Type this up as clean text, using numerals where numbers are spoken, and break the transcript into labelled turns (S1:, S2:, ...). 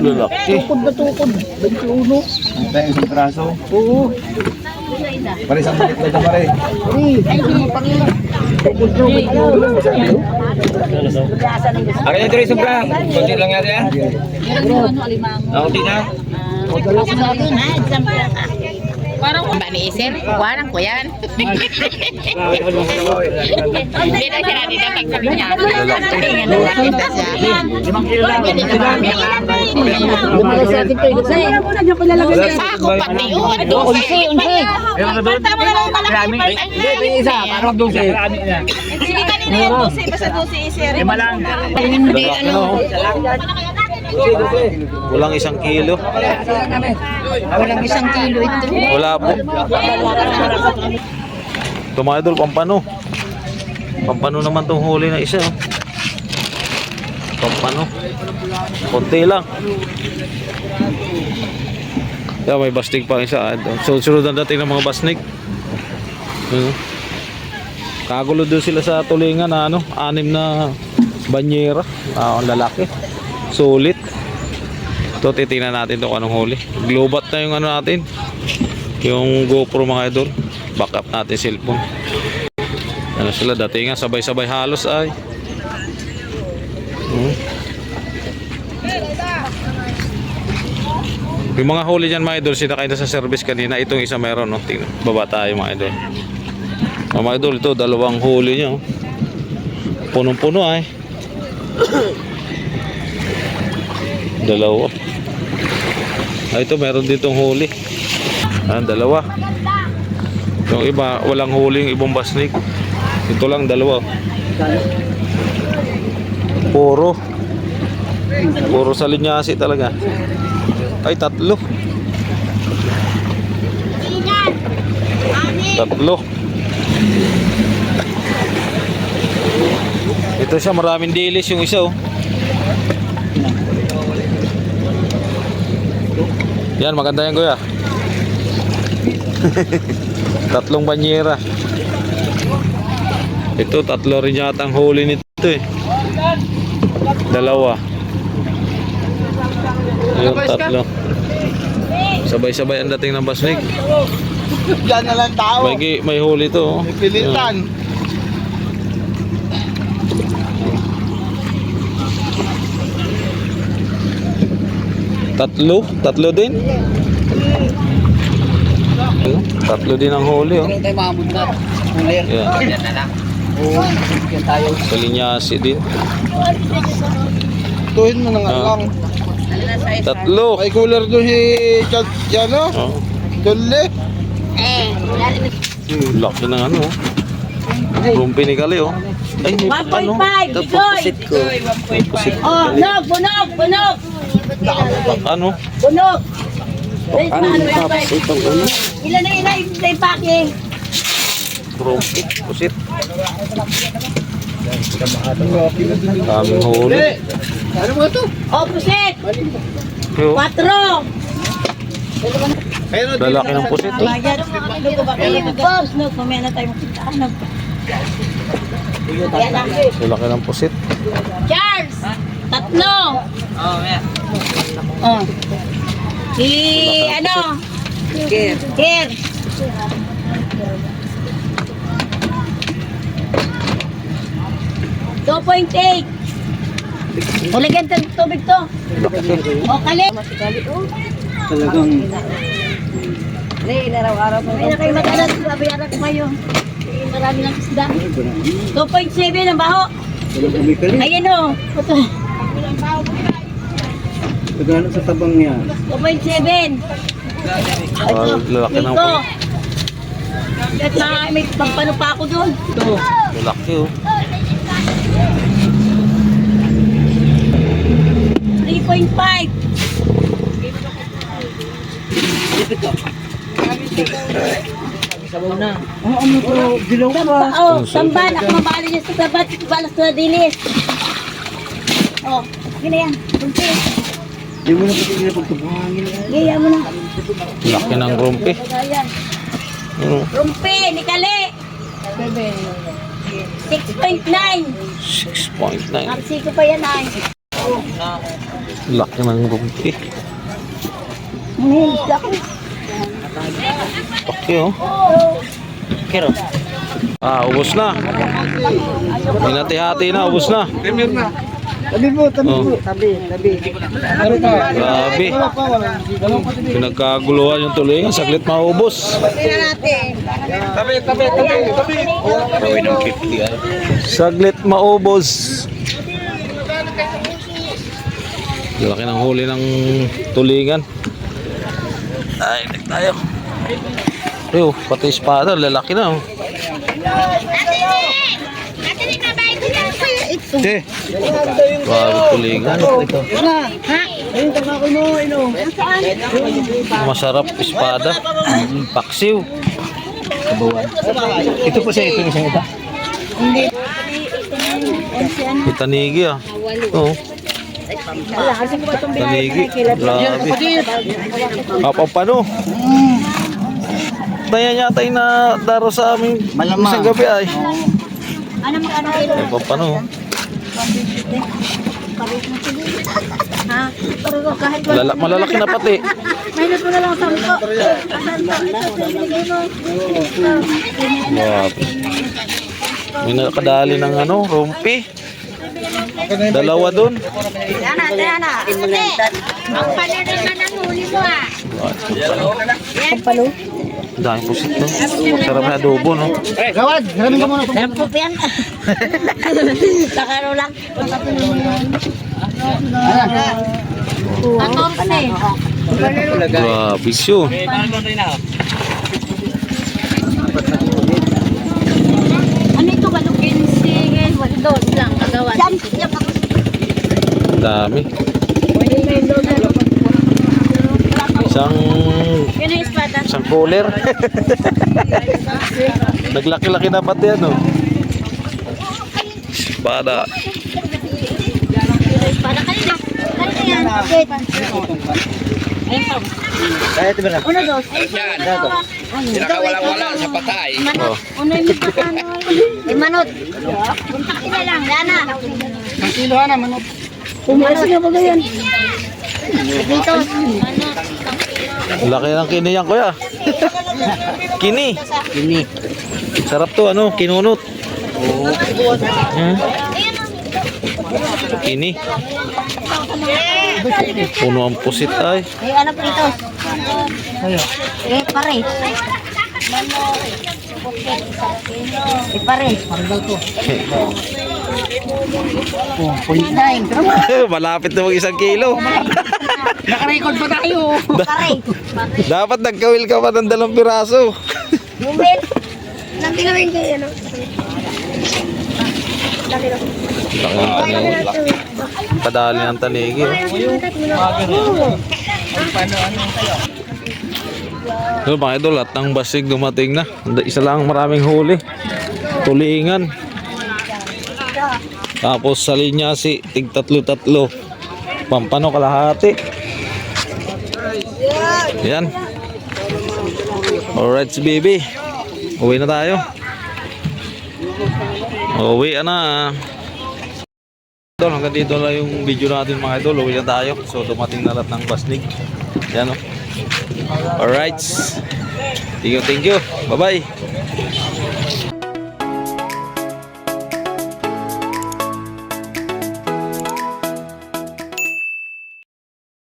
S1: Lalaki.
S2: Tukod na tukod. 21.
S1: Ang tayo isang braso.
S2: Oo.
S1: Pare isang bakit na pare.
S2: Ay, hindi pangila. Tukod na.
S3: Akin yung tuloy sobra. Kunti lang yan yan. Kunti na.
S4: Parang kung ba ni Isir? Warang ko yan. Hindi na siya natin ang pagsabi niya. Tingnan na nakita siya.
S3: 5 kilo lang.
S4: Sako pati yun.
S2: Unsi.
S4: Tama na lang malaki.
S3: Hindi, isa. Parang magdusi.
S4: Sige kanina yan, 12. Basta 12 Isir.
S3: 5 lang.
S4: Hindi ano.
S1: Walang 1 kilo.
S4: Walang 1 kilo ito.
S1: Wala po. Ito mga idol, pampano. Pampano naman tong huli na isa. Pampano. Konti lang. Yeah, may bastig pa isa. So, sunod ang dating ng mga basnig. Kagulo doon sila sa tulingan na 6 na banyera. Ang lalaki. Sulit. Ito, titingnan natin ito kung anong huli. Globat na yung natin. Yung GoPro mga idol. Backup natin cellphone. Ano sila, datingan sabay-sabay halos ay. Yung mga huli dyan mga idol, sinakay na sa service kanina. Itong isa meron, no? Tingnan, baba tayo mga idol. Mga idol, ito 2 huli nyo. Punong-puno ay. 2. Ito meron ditong huli. 2. Yung iba walang huling ibang basnik. Ito lang 2. Puro sa linyasi talaga. Ay 3. 3. Ito siya, maraming dilis yung isa. Yan, maganda yan kuya. 3 banyera. Ito 3 rin yata ang huli nito eh. 2. Yung 3. Sabay-sabay ang dating ng basnig.
S2: Diyan na lang tao.
S1: May huli to.
S2: May pilitan.
S1: Tatlo din. 3 din ang huli oh.
S2: Tayo maabot na. Huli.
S1: Yeah.
S3: Yan na lang.
S2: Oo. Bigyan tayo.
S1: Sa linyasi din.
S2: Tuhin mo na nga lang.
S1: 3.
S2: May cooler doon si Jano.
S1: Oh.
S2: Dole.
S1: Laki ng ano. Rumpi ni Kali oh. Ay, may
S4: 1.5, Bigoy!
S1: Pusit.
S4: Oh, bunog!
S1: Ano?
S4: Bunog! Ilan na yung packing?
S1: Rumpi. Pusit. Daming huli.
S2: Ano mo ito?
S4: Oh, puset!
S1: Yo.
S4: 4!
S1: Lalaki ng pusit oh.
S4: Snog, mamaya na tayo makita.
S1: Lalaki ng pusit.
S4: Charles! 3!
S3: Oh, yeah.
S4: Oh. Here. 2.8. Uligan ng tubig to. O, kali.
S2: Talagang.
S4: Araw-araw po. Ay, na kayo matalas. Babayaran ko kayo. Marami ng isda. 2.7 ang baho. Ayan o.
S2: Pagano sa tabang niya.
S4: 2.7.
S1: Lalaki ng
S4: Ito. At may pampano pa ako doon. Ito.
S1: lalaki oh.
S4: 3.5.
S2: Sabaw na. Oo, ano to? Dilaw pa.
S4: Oh, tamban. Ako mabali niya sa tabat. Balas na dilis. Oh, gina yan. Kunti.
S2: Di mo na pati pagtubuhangin.
S4: Gaya mo na.
S1: Laki ng rumpi.
S4: Ayan.
S1: Ano?
S4: Rumpi, ni Kali. 6.9.
S1: 6.9.
S4: Naksi ko pa yan ay.
S1: Laki ng rumpi. Okay, oh.
S3: Kero.
S1: Ubos na. Hinati-hati na, ubos na.
S2: Tabi po, tabi
S1: Oh.
S2: po. Tabi.
S1: Grabe. Pinagkaguluhan yung tulingan. Saglit maubos. Saglit maubos. Laki ng huli ng tulingan. Ay, tek tayo. Ayun, pati espada, lalaki na. Oh. Te. Grabe tulingan. Masarap espada. Paksiw.
S3: Ito po siya, ito yung isang ito.
S1: Itanigi ah. Oo. Tanigi. Grabe. Kapapano. Tayan yata yung na daro sa aming isang gabi ay.
S4: Ano magkano kilo?
S1: Kapapano.
S4: Ha? Pero kahit wala.
S1: Malalaki na pati.
S4: Minus mo na lang 10. Ito, binigay mo.
S1: Grabe. May nakadali ng ano, rumpi. Dalawa dun.
S4: Yana. Ang pala naman ang huli mo ah.
S1: Dahil pusit no. Sarap na adobo no.
S2: Gawad, haramin ka muna.
S4: Sarap po yan. Sakaro lang. 14.
S1: Grabe siya.
S4: Ano ito ba? 15. Doon lang. Kagawa.
S1: Dami.
S4: Yun ang espada.
S1: Isang cooler. Naglaki-laki na pati ano. Espada.
S4: Espada kanina. Kanina yan. Ayun pa. Uno, dos.
S3: Pinakawala-wala sa patay.
S1: Oh.
S4: Uno yung magkakano. Manot. Puntak sila lang. Dana.
S2: Ang kilo na, manok.
S4: Pumasok na ba yan? Dito. Manot.
S1: Laki ng kiniyan kuya. Kini. Sarap to ano, kinunot. Hmm? Kini. Puno ang pusit ay.
S4: Ano po dito? Pare. Pare.
S1: Malapit na mag 1 kilo.
S2: Nakarecord pa tayo.
S4: Pare.
S1: Dapat nagkawil ka pa ng 2 piraso.
S4: Bumit. Nang tinawin kayo, ano?
S1: Padali ng tanigi. So mga idol, at ng basig dumating na. Isa lang maraming huli. Tulingan. Tapos sa linya si tig 3-3. Pampano kalahati. Yan. Alright baby. Uwi na tayo. Uwi na. Idol, hanggang dito lang yung video natin mga idol. Uwi na tayo. So dumating na lahat ng basnig. Yan o. Alright. Thank you. Bye bye.